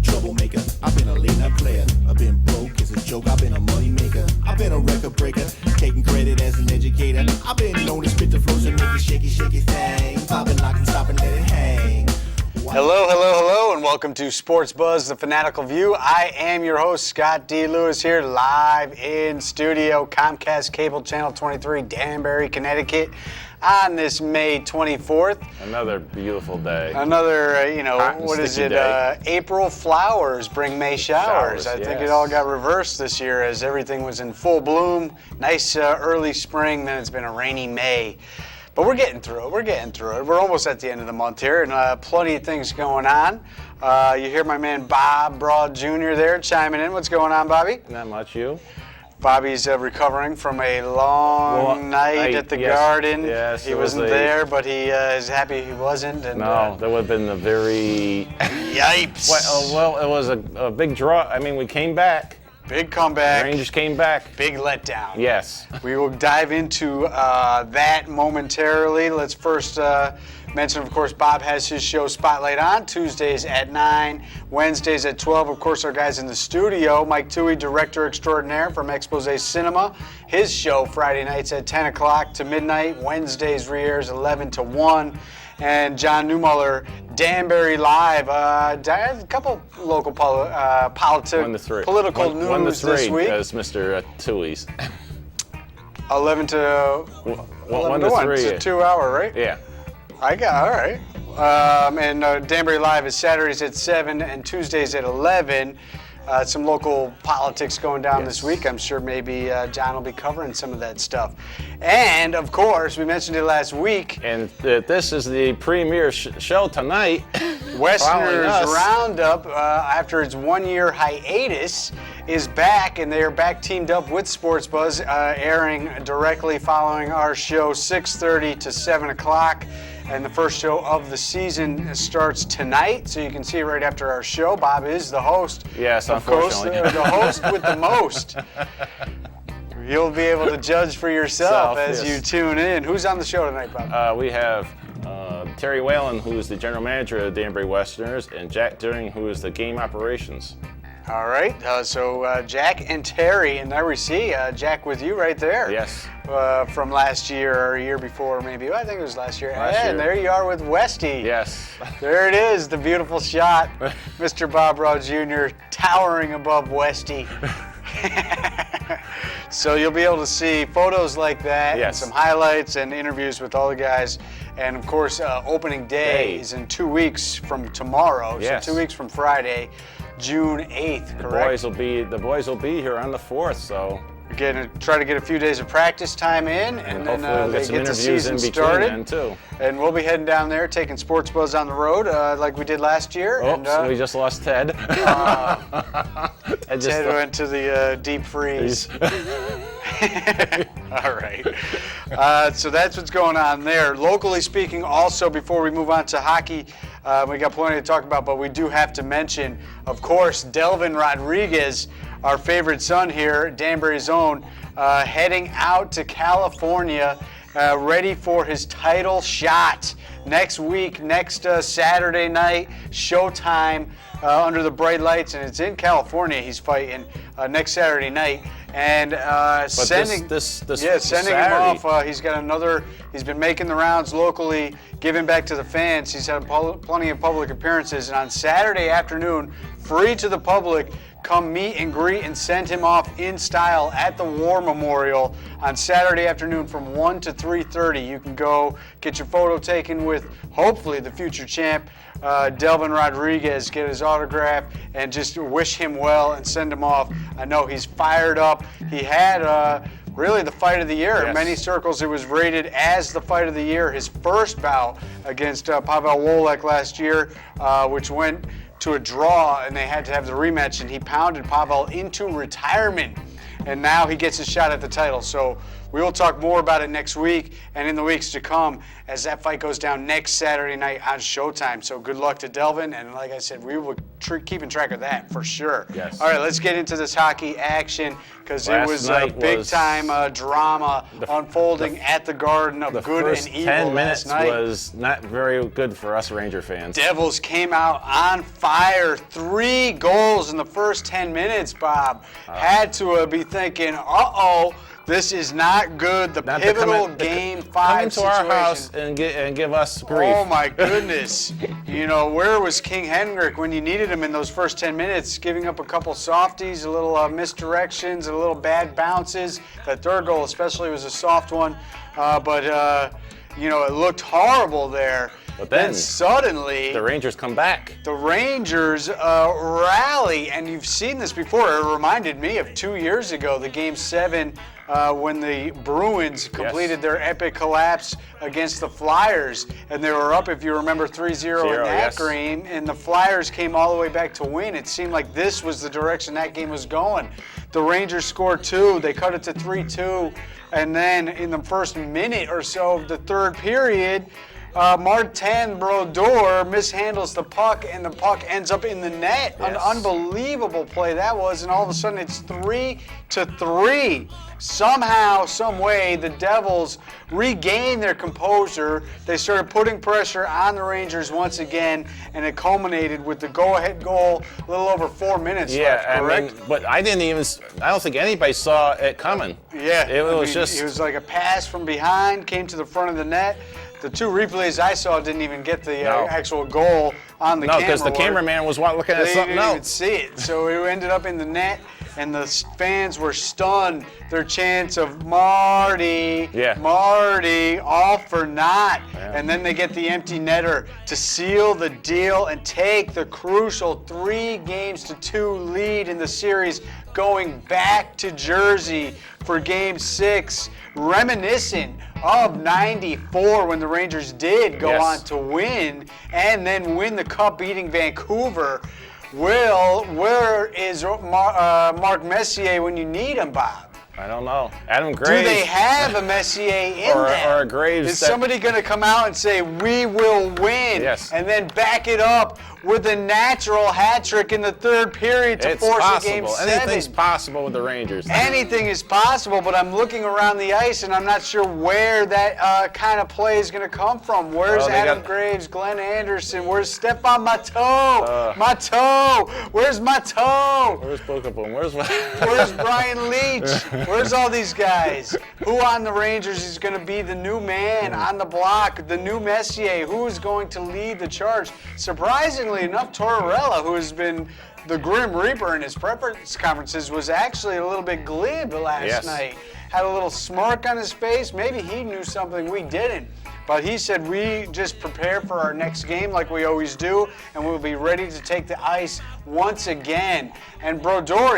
troublemaker. I've been a late night player. I've been broke as a joke. I've been a money maker. I've been a record breaker. Taking credit as an educator. I've been known to spit the flows and make it shaky, shaky thing. Popping, locking, stopping, let it hang. Hello, and welcome to Sports Buzz, the Fan-atical View. I am your host, Scott D. Lewis, here live in studio, Comcast Cable Channel 23, Danbury, Connecticut, on this May 24th. Another beautiful day. Another, Hot and sticky day. April flowers bring May showers. I think yes. it all got reversed this year as everything was in full bloom. Nice early spring, then it's been a rainy May. But we're getting through it. We're almost at the end of the month here, and plenty of things going on. You hear my man Bob Broad Jr. there chiming in. What's going on, Bobby? Not much, you? Bobby's recovering from a long night at the Garden. Yes, he wasn't there, but he is happy he wasn't. And, no, that would have been a very... Yipes! Well, it was a big draw. I mean, we came back. Big comeback. The Rangers came back. Big letdown. Yes. We will dive into that momentarily. Let's first mention, of course, Bob has his show Spotlight on Tuesdays at 9, Wednesdays at 12. Of course, our guys in the studio, Mike Toohey, director extraordinaire from Expose Cinema. His show Friday nights at 10 o'clock to midnight. Wednesdays re-airs 11 to 1. And John Newmuller, Danbury Live. A couple local political news this week. As Mr. Toohey's. 11 to 1 to 3. It's a 2 hour, right? Yeah. All right. And Danbury Live is Saturdays at 7 and Tuesdays at 11. Some local politics going down this week. I'm sure maybe John will be covering some of that stuff. And, of course, we mentioned it last week. And this is the premiere show tonight. Westerners Roundup, after its 1-year hiatus, is back, and they are back teamed up with Sports Buzz, airing directly following our show 6:30 to 7 o'clock. And the first show of the season starts tonight, so you can see it right after our show. Bob is the host. Yes, unfortunately. The host with the most. You'll be able to judge for yourself as you tune in. Who's on the show tonight, Bob? We have Terry Whalen, who is the general manager of the Danbury Westerners, and Jack Deering, who is the game operations. All right, so Jack and Terry, and there we see Jack with you right there. Yes. From last year or a year before, maybe. I think it was last year. And there you are with Westy. Yes. There it is, the beautiful shot. Mr. Bob Broad Jr. towering above Westy. So you'll be able to see photos like that, and some highlights and interviews with all the guys. And of course, opening day is in 2 weeks from tomorrow. Yes. So 2 weeks from Friday, June 8th, correct? The boys will be here on the 4th, so again, try to get a few days of practice time in, and then we'll they get some get the interviews season in between started. then too. And we'll be heading down there, taking Sports Buzz on the road, like we did last year. Oops, and, we just lost Ted. Ted went to the deep freeze. All right. So that's what's going on there. Locally speaking, also, before we move on to hockey, we got plenty to talk about, but we do have to mention, of course, Delvin Rodriguez, our favorite son here, Danbury's own, heading out to California, ready for his title shot next week, next Saturday night, showtime under the bright lights, and it's in California he's fighting next Saturday night. And sending him off. He's got he's been making the rounds locally, giving back to the fans. He's had plenty of public appearances. And on Saturday afternoon, free to the public, come meet and greet and send him off in style at the War Memorial on Saturday afternoon from 1 to 3:30. You can go get your photo taken with, hopefully, the future champ, Delvin Rodriguez, get his autograph, and just wish him well and send him off. I know he's fired up. He had really the fight of the year. Yes. In many circles, it was rated as the fight of the year. His first bout against Pavel Wolek last year, which went to a draw, and they had to have the rematch, and he pounded Pavel into retirement. And now he gets a shot at the title. So we will talk more about it next week and in the weeks to come as that fight goes down next Saturday night on Showtime. So good luck to Delvin, and like I said, we will keeping track of that for sure. Yes. All right, let's get into this hockey action because it was a big-time drama unfolding at the Garden of Good and Evil 10 minutes last night. Was not very good for us Ranger fans. Devils came out on fire. 3 goals in the first 10 minutes, Bob. Had to be thinking, uh-oh, this is not good. The pivotal game 5 come into situation. our house and give us grief. Oh, my goodness. Where was King Henrik when you needed him in those first 10 minutes? Giving up a couple softies, a little misdirections, a little bad bounces. That third goal especially was a soft one. But it looked horrible there. But then suddenly the Rangers come back. The Rangers rally, and you've seen this before. It reminded me of 2 years ago, the Game 7, when the Bruins completed their epic collapse against the Flyers, and they were up, if you remember, 3-0 in that game, and the Flyers came all the way back to win. It seemed like this was the direction that game was going. The Rangers scored 2. They cut it to 3-2, and then in the first minute or so of the third period, Martin Brodeur mishandles the puck, and the puck ends up in the net. Yes. An unbelievable play that was, and all of a sudden it's 3-3. Somehow, some way, the Devils regained their composure. They started putting pressure on the Rangers once again, and it culminated with the go-ahead goal a little over 4 minutes left, correct? But I don't think anybody saw it coming. Yeah. It was like a pass from behind, came to the front of the net. The 2 replays I saw didn't even get the actual goal on the camera. No, because the cameraman was looking at something else. They didn't even see it. So it ended up in the net, and the fans were stunned. Their chants of Marty, all for naught. Yeah. And then they get the empty netter to seal the deal and take the crucial 3-2 lead in the series, going back to Jersey for Game 6, reminiscent of '94 when the Rangers did go on to win and then win the Cup, beating Vancouver. Well, where is Mark Messier when you need him, Bob? I don't know. Adam Graves. Do they have a Messier in there? Or a Graves? Is somebody going to come out and say, we will win, and then back it up with a natural hat trick in the third period to force a Game 7? Anything's possible with the Rangers. Anything is possible, but I'm looking around the ice, and I'm not sure where that kind of play is going to come from. Where's Adam Graves, Glenn Anderson? Where's Stefan Matteau? Where's Matteau? Where's both of them? Where's Brian Leach? Where's all these guys? Who on the Rangers is going to be the new man on the block, the new Messier? Who is going to lead the charge? Surprisingly enough, Tortorella, who has been the Grim Reaper in his press conferences, was actually a little bit glib last night. Had a little smirk on his face. Maybe he knew something we didn't. But he said we just prepare for our next game like we always do, and we'll be ready to take the ice once again. And Brodeur,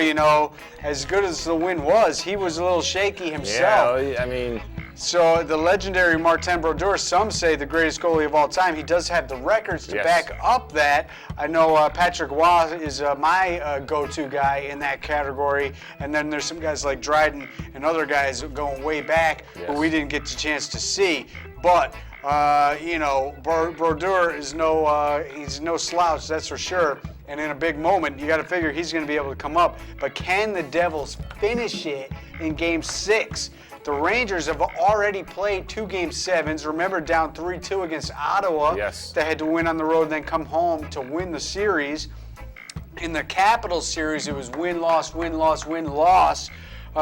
as good as the win was, he was a little shaky himself. Yeah, So the legendary Martin Brodeur, some say the greatest goalie of all time. He does have the records to back up that. I know Patrick Waugh is my go-to guy in that category. And then there's some guys like Dryden and other guys going way back, but we didn't get the chance to see. But, Brodeur is he's no slouch, that's for sure. And in a big moment, you got to figure he's going to be able to come up. But can the Devils finish it in Game 6? The Rangers have already played 2 Game 7s. Remember, down 3-2 against Ottawa. Yes. They had to win on the road, then come home to win the series. In the Capitals series, it was win-loss, win-loss, win-loss.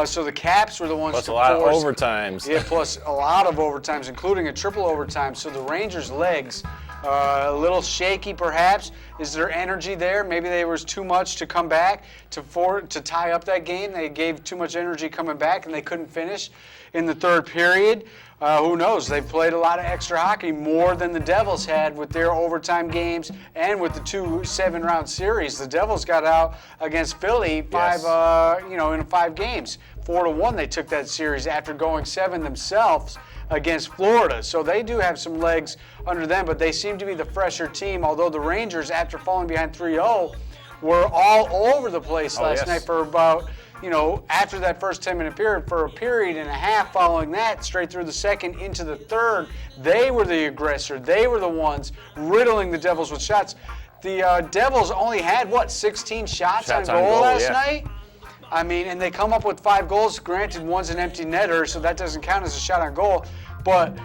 So the Caps were the ones plus to a lot force. of overtimes. Yeah, plus a lot of overtimes, including a triple overtime. So the Rangers' legs, a little shaky perhaps. Is there energy there? Maybe there was too much to come back to tie up that game. They gave too much energy coming back, and they couldn't finish in the third period. Who knows? They've played a lot of extra hockey, more than the Devils had with their overtime games and with the 2 7-round series. The Devils got out against Philly in 5 games. 4-1 they took that series after going 7 themselves against Florida. So they do have some legs under them, but they seem to be the fresher team, although the Rangers, after falling behind 3-0, were all over the place last night for about after that first 10-minute period, for a period and a half following that, straight through the second into the third, they were the aggressor. They were the ones riddling the Devils with shots. The Devils only had, 16 shots on goal last night? I mean, and they come up with 5 goals. Granted, one's an empty netter, so that doesn't count as a shot on goal. But,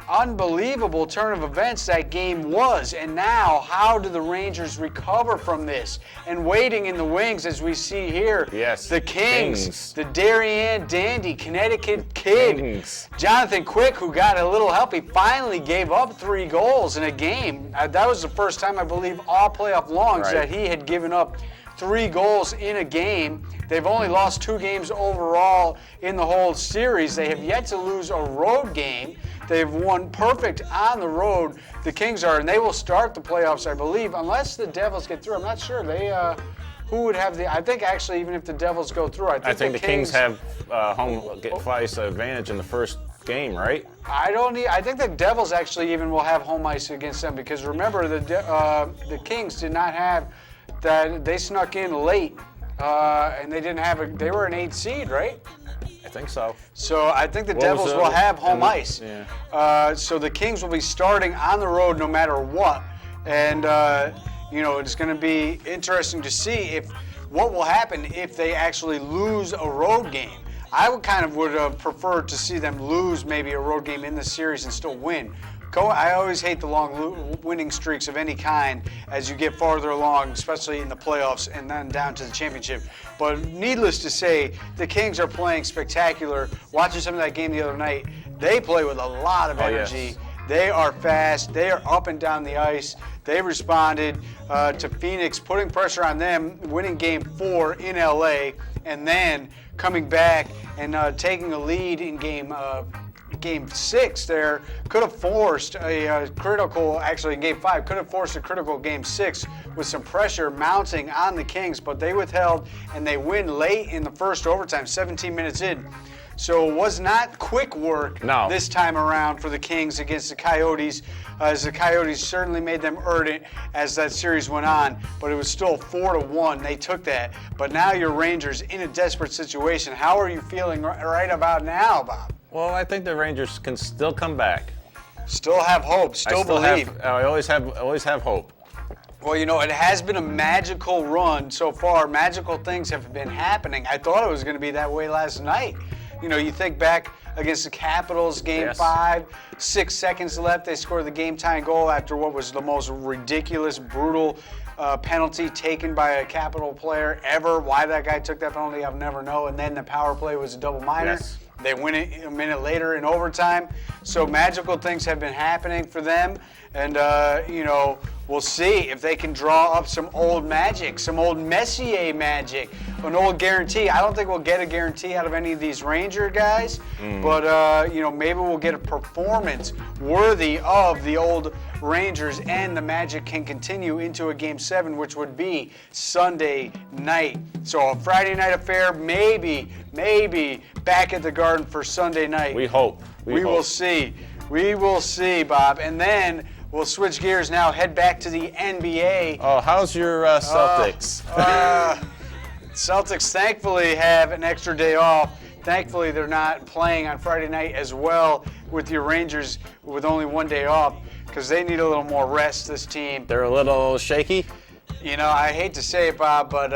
unbelievable turn of events that game was. And now, how do the Rangers recover from this? And waiting in the wings, as we see here, the Kings, the Darien Dandy, Connecticut kid, Jonathan Quick, who got a little help. He finally gave up 3 goals in a game. That was the first time, I believe, all playoff longs that he had given up 3 goals in a game. They've only lost 2 games overall in the whole series. They have yet to lose a road game. They've won perfect on the road. The Kings are, and they will start the playoffs, I believe, unless the Devils get through. I'm not sure. Who would have I think actually, even if the Devils go through, I think the Kings have home ice advantage in the first game, right? I think the Devils actually even will have home ice against them, because remember the Kings did not have that. They snuck in late, and they didn't have they were an 8 seed, right? I think so. So I think the Devils will have home ice. Yeah. So the Kings will be starting on the road no matter what. And, it's going to be interesting to see what will happen if they actually lose a road game. I would have preferred to see them lose maybe a road game in the series and still win. I always hate the long winning streaks of any kind as you get farther along, especially in the playoffs and then down to the championship. But needless to say, the Kings are playing spectacular. Watching some of that game the other night, they play with a lot of energy. Yes. They are fast. They are up and down the ice. They responded to Phoenix, putting pressure on them, winning Game 4 in LA, and then coming back and taking a lead in Game 6 there. Could have forced a critical, actually in Game 5, could have forced a critical Game 6 with some pressure mounting on the Kings, but they withheld and they win late in the first overtime, 17 minutes in. So it was not quick work this time around for the Kings against the Coyotes, as the Coyotes certainly made them earn it as that series went on, but it was still 4-1. They took that. But now your Rangers in a desperate situation. How are you feeling right about now, Bob? Well, I think the Rangers can still come back. Still have hope. Still believe. I always have hope. Well, it has been a magical run so far. Magical things have been happening. I thought it was going to be that way last night. You think back against the Capitals, Game 5, 6 seconds left. They scored the game-tying goal after what was the most ridiculous, brutal penalty taken by a Capital player ever. Why that guy took that penalty, I'll never know. And then the power play was a double minor. Yes. They win it a minute later in overtime. So magical things have been happening for them. And, we'll see if they can draw up some old magic, some old Messier magic, an old guarantee. I don't think we'll get a guarantee out of any of these Ranger guys, but, maybe we'll get a performance worthy of the old Rangers, and the magic can continue into a Game 7, which would be Sunday night. So a Friday night affair, maybe back at the Garden for Sunday night. We hope. We will see. We will see, Bob. And then we'll switch gears now, head back to the NBA. Oh, how's your Celtics? Celtics thankfully have an extra day off. Thankfully, they're not playing on Friday night as well with your Rangers with only 1 day off, because they need a little more rest, this team. They're a little shaky? I hate to say it, Bob, but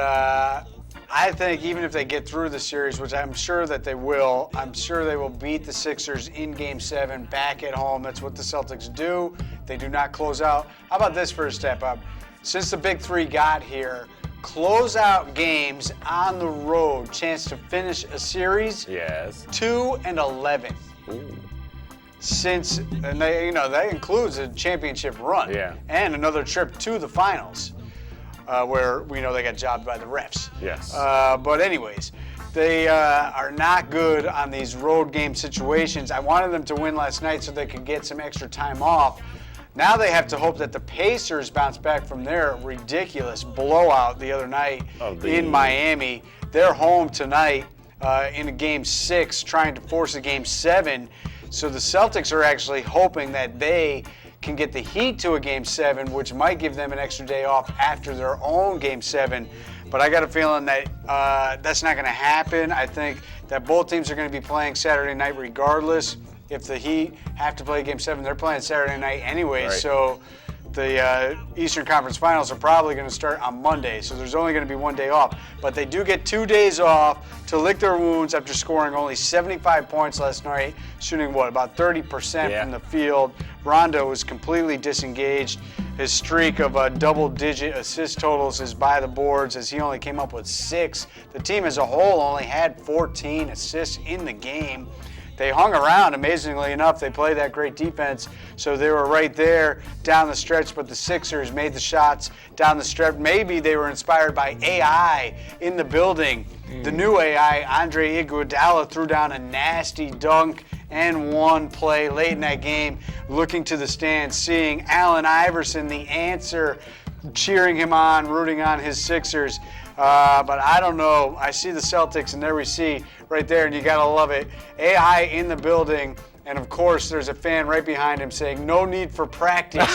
I think even if they get through the series, which I'm sure that they will, I'm sure they will beat the Sixers in Game 7 back at home. That's what the Celtics do. They do not close out. How about this for a step up? Since the Big Three got here, closeout games on the road, chance to finish a series. Yes. 2-11. Ooh. And that includes a championship run. Yeah. And another trip to the finals, where we know they got jobbed by the refs. Yes. But anyways, they are not good on these road game situations. I wanted them to win last night so they could get some extra time off. Now they have to hope that the Pacers bounce back from their ridiculous blowout the other night in Miami. They're home tonight in a Game 6, trying to force a Game 7. So the Celtics are actually hoping that they can get the Heat to a Game 7, which might give them an extra day off after their own Game 7. But I got a feeling that that's not going to happen. I think that both teams are going to be playing Saturday night regardless. If the Heat have to play Game 7, they're playing Saturday night anyway. Right. So the Eastern Conference Finals are probably going to start on Monday. So there's only going to be one day off. But they do get 2 days off to lick their wounds after scoring only 75 points last night, shooting, about 30% from the field. Rondo was completely disengaged. His streak of double-digit assist totals is by the boards as he only came up with 6. The team as a whole only had 14 assists in the game. They hung around, amazingly enough. They played that great defense, so they were right there down the stretch, but the Sixers made the shots down the stretch. Maybe they were inspired by AI in the building. The new AI, Andre Iguodala, threw down a nasty dunk and one play late in that game, looking to the stands, seeing Allen Iverson, the answer, cheering him on, rooting on his Sixers. But I don't know. I see the Celtics, and there we see right there, and you got to love it. AI in the building, and of course there's a fan right behind him saying, no need for practice.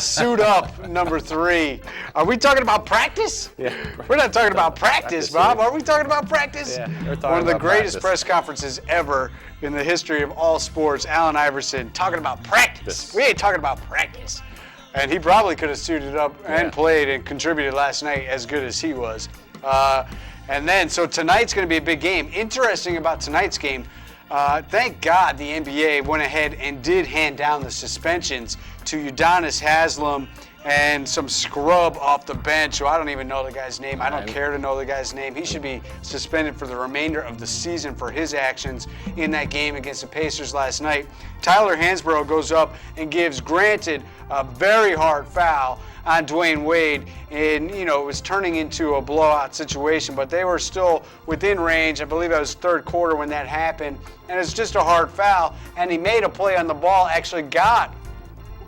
Suit up, number 3. Are we talking about practice? Yeah. We're not talking about practice, Bob. Are we talking about practice? Yeah, we're talking One of the about greatest practice. press conferences ever in the history of all sports. Allen Iverson talking about practice. We ain't talking about practice. And he probably could have suited up and played and contributed last night as good as he was. And then, so tonight's going to be a big game. Interesting about tonight's game, thank God the NBA went ahead and did hand down the suspensions to Udonis Haslem and some scrub off the bench, so I don't even know the guy's name. I don't care to know the guy's name. He should be suspended for the remainder of the season for his actions in that game against the Pacers last night. Tyler Hansbrough goes up and gives, granted, a very hard foul on Dwayne Wade, and it was turning into a blowout situation, but they were still within range. I believe it was third quarter when that happened, and it's just a hard foul, and he made a play on the ball, actually got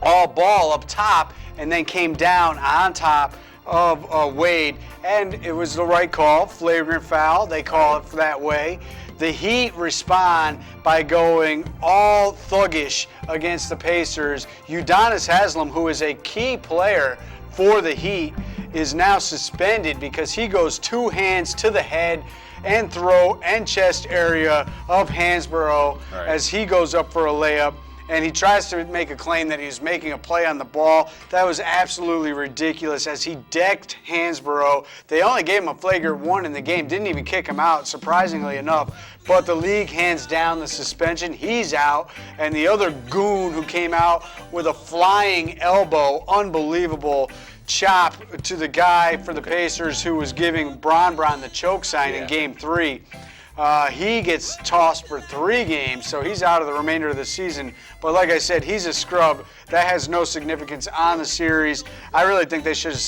all ball up top, and then came down on top of Wade, and it was the right call, flagrant foul, they call it that way. The Heat respond by going all thuggish against the Pacers. Udonis Haslem, who is a key player for the Heat, is now suspended because he goes 2 hands to the head and throat and chest area of Hansbrough as he goes up for a layup. And he tries to make a claim that he was making a play on the ball. That was absolutely ridiculous as he decked Hansbrough. They only gave him a flagrant 1 in the game, didn't even kick him out, surprisingly enough. But the league hands down the suspension. He's out. And the other goon who came out with a flying elbow, unbelievable chop to the guy for the Pacers who was giving Bron the choke sign in Game 3. He gets tossed for 3 games, so he's out of the remainder of the season. But like I said, he's a scrub. That has no significance on the series. I really think they should have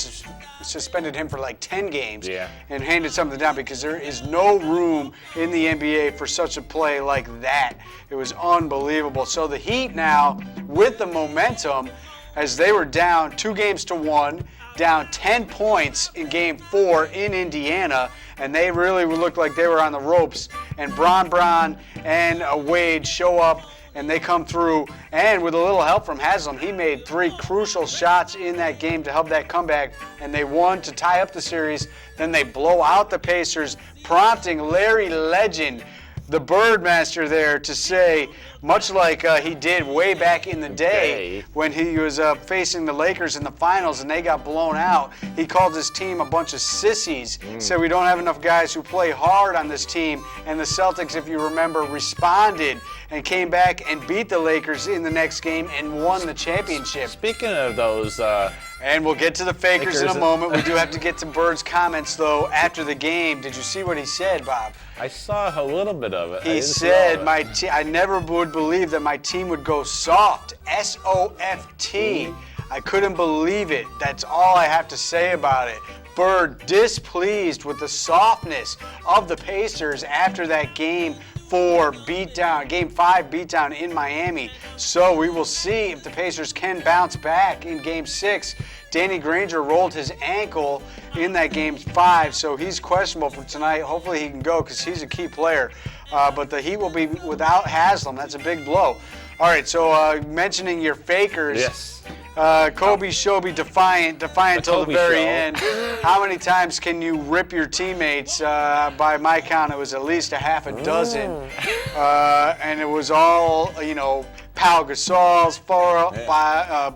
suspended him for like 10 games and handed something down because there is no room in the NBA for such a play like that. It was unbelievable. So the Heat now, with the momentum, as they were down 2-1, down 10 points in Game 4 in Indiana, and they really looked like they were on the ropes. And Bron and Wade show up, and they come through. And with a little help from Haslem, he made 3 crucial shots in that game to help that comeback, and they won to tie up the series. Then they blow out the Pacers, prompting Larry Legend, the Birdmaster there, to say, much like he did way back in the day when he was facing the Lakers in the finals and they got blown out, he called his team a bunch of sissies. Said we don't have enough guys who play hard on this team. And the Celtics, if you remember, responded and came back and beat the Lakers in the next game and won the championship. Speaking of those... and we'll get to the fakers in a moment. We do have to get to Bird's comments, though, after the game. Did you see what he said, Bob? I saw a little bit of it. He said, I never would believe that my team would go soft. S-O-F-T. I couldn't believe it. That's all I have to say about it. Bird displeased with the softness of the Pacers after that Game 5 beatdown in Miami. So we will see if the Pacers can bounce back in Game 6. Danny Granger rolled his ankle in that Game 5, so he's questionable for tonight. Hopefully he can go because he's a key player. But the Heat will be without Haslem. That's a big blow. All right, so mentioning your fakers. Yes. Kobe, Shobi, defiant till the very show. end. How many times can you rip your teammates? By my count, it was at least a half a dozen. And it was all, Pau Gasol's fault,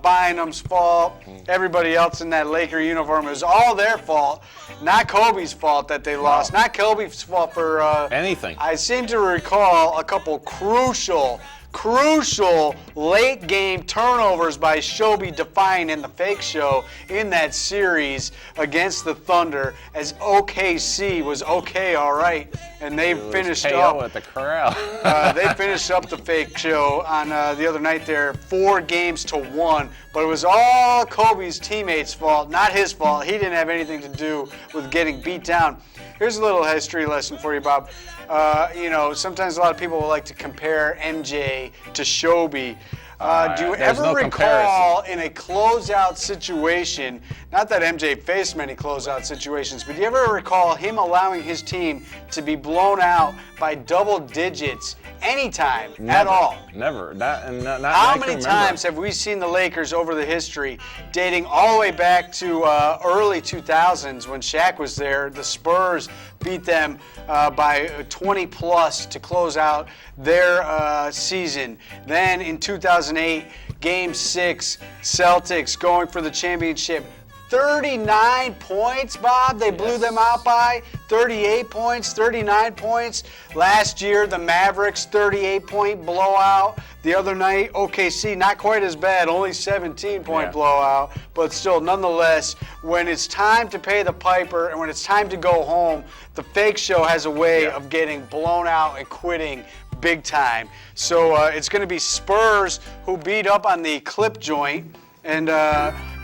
Bynum's fault, everybody else in that Laker uniform. It was all their fault, not Kobe's fault that they lost, not Kobe's fault for anything. I seem to recall a couple crucial late game turnovers by Shobi Defiant in the fake show in that series against the Thunder, as OKC was okay, all right, and they finished KO up at the corral. they finished up the fake show on the other night there, 4-1, but it was all Kobe's teammates' fault, not his fault. He didn't have anything to do with getting beat down. Here's a little history lesson for you, Bob. Sometimes a lot of people will like to compare MJ to Shobi. Do you ever recall in a closeout situation, not that MJ faced many closeout situations, but do you ever recall him allowing his team to be blown out by double digits anytime at all? Never. Not How many times have we seen the Lakers over the history, dating all the way back to early 2000s when Shaq was there? The Spurs beat them by 20 plus to close out their season. Then in 2008, Game 6, Celtics going for the championship. 39 points, Bob. They blew them out by 38 points, 39 points. Last year, the Mavericks, 38-point blowout. The other night, OKC, not quite as bad, only 17-point blowout. But still, nonetheless, when it's time to pay the piper and when it's time to go home, the fake show has a way of getting blown out and quitting big time. So it's going to be Spurs who beat up on the clip joint. And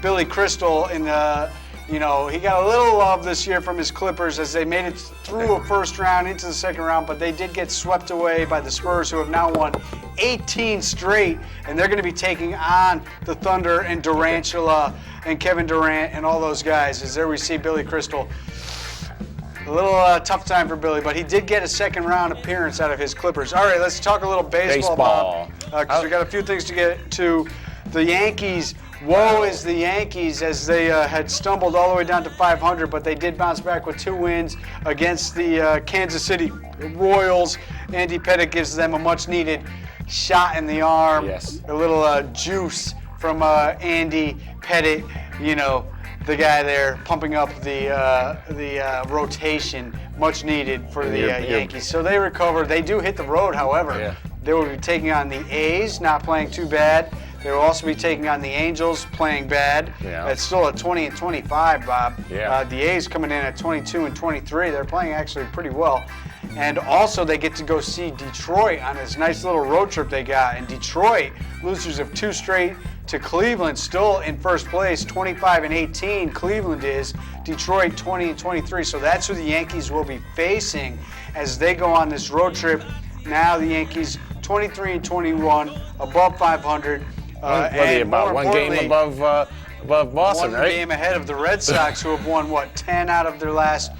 Billy Crystal, he got a little love this year from his Clippers as they made it through a first round into the second round, but they did get swept away by the Spurs, who have now won 18 straight, and they're going to be taking on the Thunder and Durantula and Kevin Durant and all those guys. As there we see Billy Crystal. A little tough time for Billy, but he did get a second round appearance out of his Clippers. All right, let's talk a little baseball. Because we got a few things to get to. The Yankees. Woe is the Yankees, as they had stumbled all the way down to 500, but they did bounce back with 2 wins against the Kansas City Royals. Andy Pettitte gives them a much-needed shot in the arm. Yes. A little juice from Andy Pettitte, the guy there pumping up the rotation, much needed for the Yankees. So they recovered. They do hit the road, however. Yeah. They will be taking on the A's, not playing too bad. They will also be taking on the Angels, playing bad. Yeah. It's still at 20-25, Bob. Yeah. The A's coming in at 22-23. They're playing actually pretty well. And also they get to go see Detroit on this nice little road trip they got. And Detroit, losers of 2 straight to Cleveland, still in first place, 25-18. Cleveland is. Detroit 20-23. So that's who the Yankees will be facing as they go on this road trip. Now the Yankees 23-21, above 500. And about one game above Boston, one right? game ahead of the Red Sox, who have won, 10 out of their last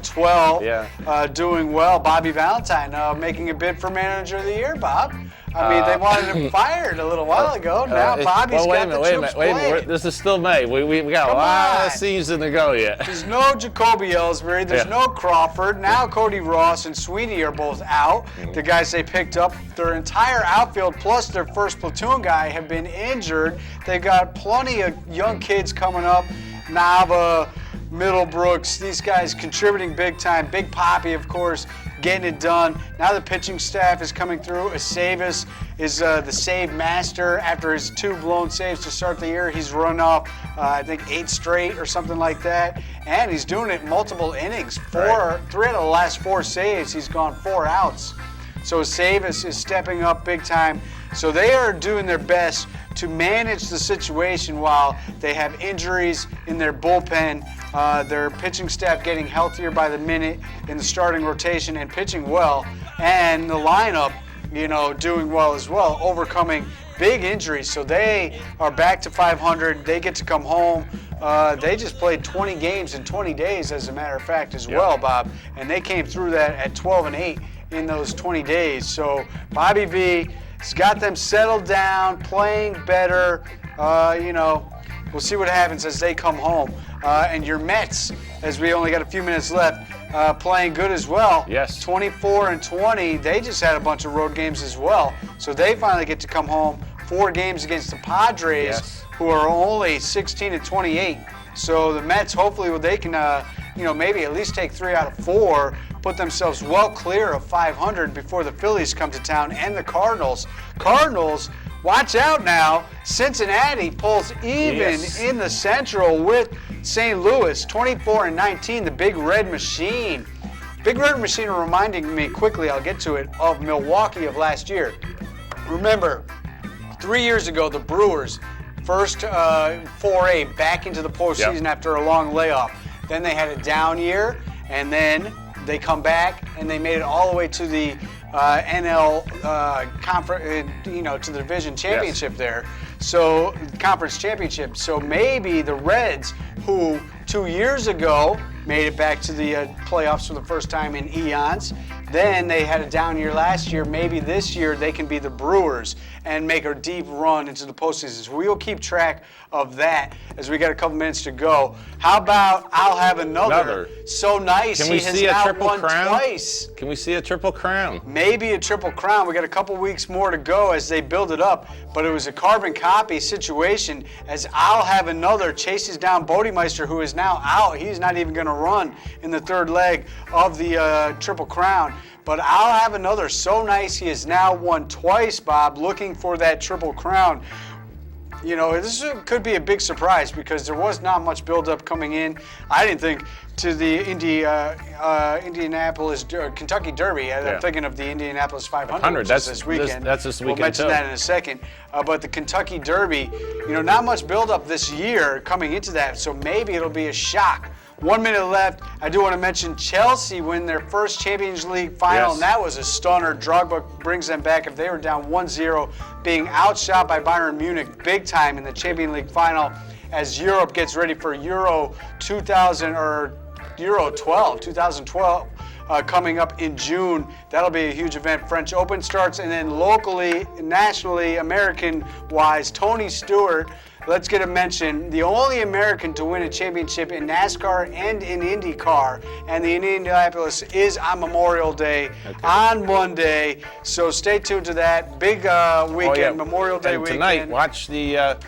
12. Yeah. Doing well. Bobby Valentine making a bid for Manager of the Year, Bob. I mean, they wanted him fired a little while ago. Now Bobby's got the troops playing. This is still May. We got a lot of season to go yet. There's no Jacoby Ellsbury. There's no Crawford. Now Cody Ross and Sweeney are both out. The guys they picked up, their entire outfield plus their first platoon guy have been injured. They've got plenty of young kids coming up. Nava, Middlebrooks, these guys contributing big time. Big Papi, of course, getting it done. Now the pitching staff is coming through. Aceves is the save master after his 2 blown saves to start the year. He's run off, I think, 8 straight or something like that. And he's doing it in multiple innings. 3 out of the last 4 saves, he's gone 4 outs. So Aceves is stepping up big time. So they are doing their best to manage the situation while they have injuries in their bullpen. Their pitching staff getting healthier by the minute in the starting rotation and pitching well. And the lineup, doing well as well, overcoming big injuries. So they are back to 500. They get to come home. They just played 20 games in 20 days, as a matter of fact, as well, Bob. And they came through that at 12-8 in those 20 days. So Bobby V It's got them settled down, playing better. We'll see what happens as they come home. And your Mets, as we only got a few minutes left, playing good as well. Yes. 24-20. They just had a bunch of road games as well. So they finally get to come home. 4 games against the Padres, yes, who are only 16-28. So the Mets, hopefully, they can, maybe at least take 3 out of 4, put themselves well clear of 500 before the Phillies come to town, and the Cardinals. Cardinals, watch out now. Cincinnati pulls even in the Central with St. Louis, 24-19, the Big Red Machine. Big Red Machine are reminding me quickly, I'll get to it, of Milwaukee of last year. Remember, 3 years ago, the Brewers, first foray back into the postseason after a long layoff. Then they had a down year, and then they come back and they made it all the way to the NL conference, to the division championship there. So conference championship. So maybe the Reds, who 2 years ago made it back to the playoffs for the first time in eons. Then they had a down year last year. Maybe this year they can be the Brewers and make a deep run into the postseason. So we will keep track of that as we got a couple minutes to go. How about I'll have another. So nice. Can we see a triple crown? Twice. Can we see a triple crown? Maybe a triple crown. We got a couple weeks more to go as they build it up. But it was a carbon copy situation as I'll have another chases down Bodemeister, who is now out. He's not even going to run in the third leg of the triple crown. But I'll have another. So nice. He has now won twice, Bob, looking for that triple crown. This could be a big surprise because there was not much buildup coming in. I didn't think to the Indianapolis Kentucky Derby. I'm thinking of the Indianapolis 500 this weekend. That's this weekend. We'll mention that in a second. But the Kentucky Derby, not much buildup this year coming into that. So maybe it'll be a shock. 1 minute left. I do want to mention Chelsea win their first Champions League final, and that was a stunner. Drogba brings them back. If they were down 1-0, being outshot by Bayern Munich big time in the Champions League final as Europe gets ready for Euro 2012 coming up in June. That'll be a huge event. French Open starts, and then locally, nationally, American-wise, Tony Stewart. Let's get a mention. The only American to win a championship in NASCAR and in IndyCar, and the Indianapolis is on Memorial Day on Monday. So stay tuned to that big weekend, Memorial Day and weekend. Tonight, watch the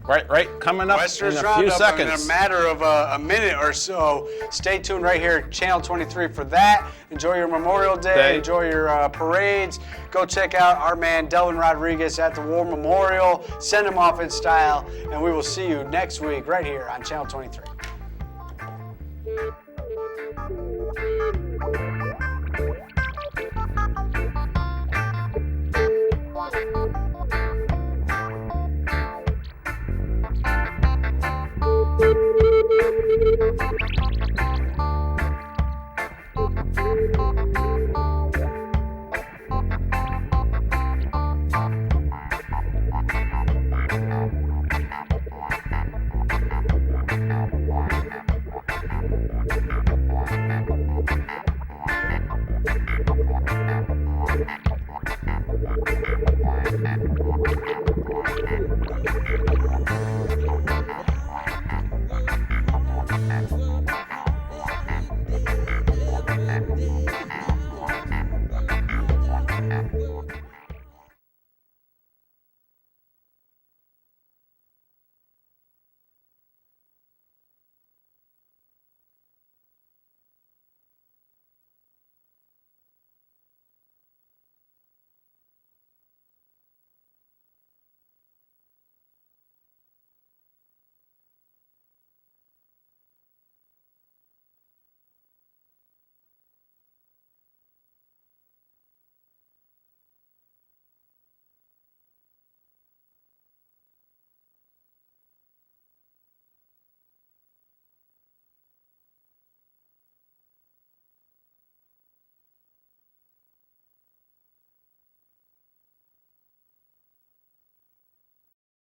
right coming up Western's in a few Roundup seconds. in a matter of a minute or so. Stay tuned right here, Channel 23 for that. Enjoy your Memorial Day. Enjoy your parades. Go check out our man Delvin Rodriguez at the War Memorial. Send him off in style, and we will see you next week right here on Channel 23.